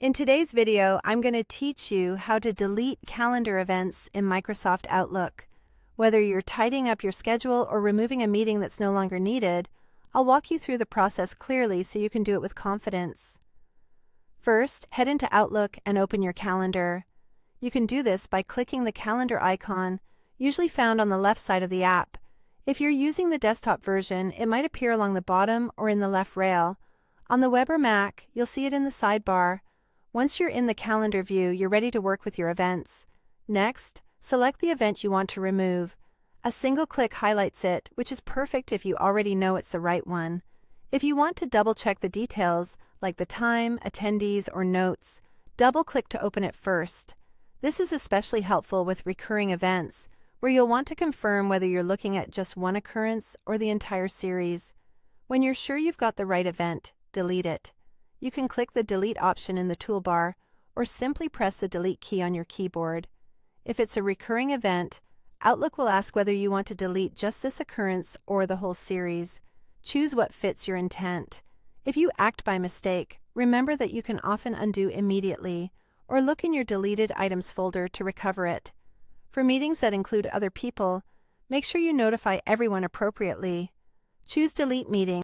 In today's video, I'm going to teach you how to delete calendar events in Microsoft Outlook. Whether you're tidying up your schedule or removing a meeting that's no longer needed, I'll walk you through the process clearly so you can do it with confidence. First, head into Outlook and open your calendar. You can do this by clicking the calendar icon, usually found on the left side of the app. If you're using the desktop version, it might appear along the bottom or in the left rail. On the web or Mac, you'll see it in the sidebar. Once you're in the calendar view, you're ready to work with your events. Next, select the event you want to remove. A single click highlights it, which is perfect if you already know it's the right one. If you want to double-check the details, like the time, attendees, or notes, double-click to open it first. This is especially helpful with recurring events, where you'll want to confirm whether you're looking at just one occurrence or the entire series. When you're sure you've got the right event, delete it. You can click the Delete option in the toolbar, or simply press the Delete key on your keyboard. If it's a recurring event, Outlook will ask whether you want to delete just this occurrence or the whole series. Choose what fits your intent. If you act by mistake, remember that you can often undo immediately, or look in your deleted items folder to recover it. For meetings that include other people, make sure you notify everyone appropriately. Choose Delete Meeting